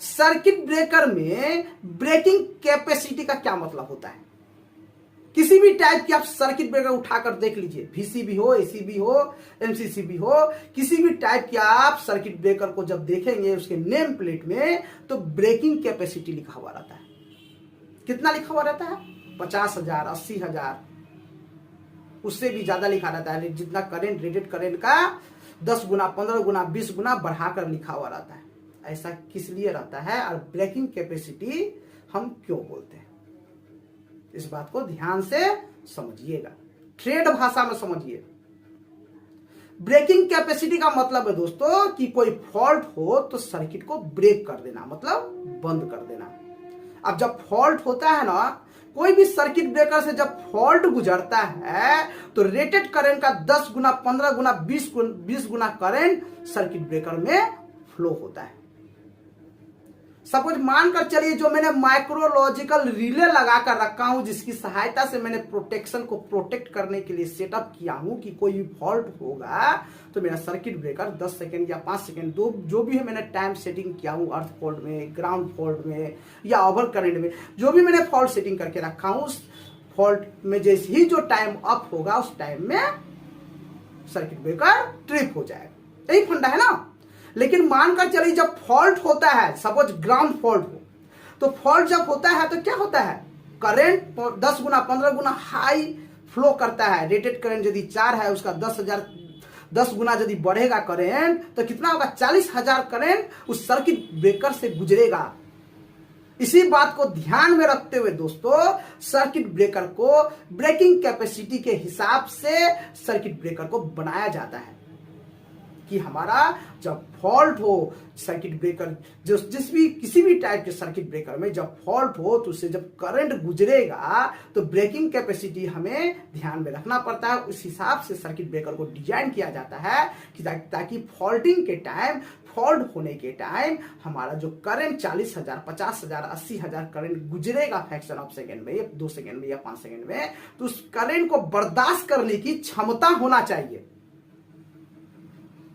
Circuit breaker में breaking capacity का क्या मतलब होता है। किसी भी टाइप की आप सर्किट ब्रेकर उठाकर देख लीजिए, वीसीबी हो, एसीबी हो, एमसीसीबी हो, किसी भी टाइप की आप सर्किट ब्रेकर को जब देखेंगे उसके नेम प्लेट में तो ब्रेकिंग कैपेसिटी लिखा हुआ रहता है। कितना लिखा हुआ रहता है? 50,000, 80,000, उससे भी ज्यादा लिखा रहता है। जितना करंट, रेटेड करंट का 10 गुना, 15 गुना, 20 गुना बढ़ाकर लिखा हुआ रहता है। ऐसा किस लिए रहता है और ब्रेकिंग कैपेसिटी हम क्यों बोलते हैं, इस बात को ध्यान से समझिएगा, ट्रेड भाषा में समझिए। ब्रेकिंग कैपेसिटी का मतलब है दोस्तों कि कोई फॉल्ट हो तो सर्किट को ब्रेक कर देना, मतलब बंद कर देना। अब जब फॉल्ट होता है ना, कोई भी सर्किट ब्रेकर से जब फॉल्ट गुजरता है तो रेटेड करंट का 10 गुना, 15 गुना, 20 गुना करंट सर्किट ब्रेकर में फ्लो होता है। सपोज मानकर चलिए जो मैंने माइक्रोलॉजिकल रिले लगाकर रखा हूं, जिसकी सहायता से मैंने प्रोटेक्शन को प्रोटेक्ट करने के लिए सेटअप किया हूं कि कोई भी फॉल्ट होगा तो मेरा सर्किट ब्रेकर 10 सेकंड या 5 सेकंड जो भी है मैंने टाइम सेटिंग किया हूं, अर्थ फॉल्ट में, ग्राउंड फॉल्ट में या ओवर करंट में, जो भी मैंने फॉल्ट सेटिंग करके रखा हूं, उस फॉल्ट में जैसे ही जो टाइम अप होगा उस टाइम में सर्किट ब्रेकर ट्रिप हो जाएगा। यही फंडा है ना। लेकिन मानकर चलिए जब फॉल्ट होता है, सपोज ग्राउंड फॉल्ट हो, तो फॉल्ट जब होता है तो क्या होता है, करंट 10 गुना, 15 गुना हाई फ्लो करता है। रेटेड करंट यदि 4 है, उसका 10 गुना यदि बढ़ेगा करंट तो कितना होगा, 40,000 करंट उस सर्किट ब्रेकर से गुजरेगा। इसी बात को ध्यान में रखते हुए दोस्तों सर्किट ब्रेकर को ब्रेकिंग कैपेसिटी के हिसाब से सर्किट ब्रेकर को बनाया जाता है कि हमारा जब फॉल्ट हो सर्किट ब्रेकर, जो किसी भी टाइप के सर्किट ब्रेकर में जब फॉल्ट हो तो उससे जब करंट गुजरेगा तो ब्रेकिंग कैपेसिटी हमें ध्यान में रखना पड़ता है। उस हिसाब से सर्किट ब्रेकर को डिजाइन किया जाता है कि ताकि फॉल्टिंग के टाइम, फॉल्ट होने के टाइम हमारा जो करंट 40,000, 50,000, 80,000 करंट गुजरेगा फ्रैक्शन ऑफ सेकेंड में, 2 सेकेंड में या 5 सेकेंड में, तो उस करंट को बर्दाश्त करने की क्षमता होना चाहिए।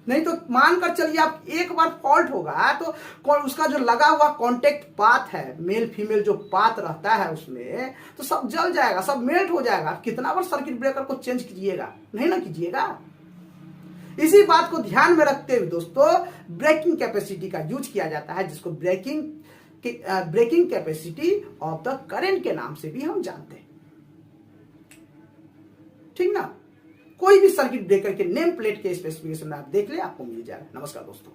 नहीं तो मानकर चलिए आप एक बार फॉल्ट होगा तो उसका जो लगा हुआ कांटेक्ट पाथ है, मेल फीमेल जो पाथ रहता है उसमें, तो सब जल जाएगा, सब मेल्ट हो जाएगा। आप कितना बार सर्किट ब्रेकर को चेंज कीजिएगा, नहीं ना कीजिएगा। इसी बात को ध्यान में रखते हुए दोस्तों ब्रेकिंग कैपेसिटी का यूज किया जाता है, जिसको breaking capacity of the current के नाम से भी हम जानते हैं। ठीक ना। कोई भी सर्किट ब्रेकर के नेम प्लेट के स्पेसिफिकेशन में आप देख ले, आपको मिल जाएगा। नमस्कार दोस्तों।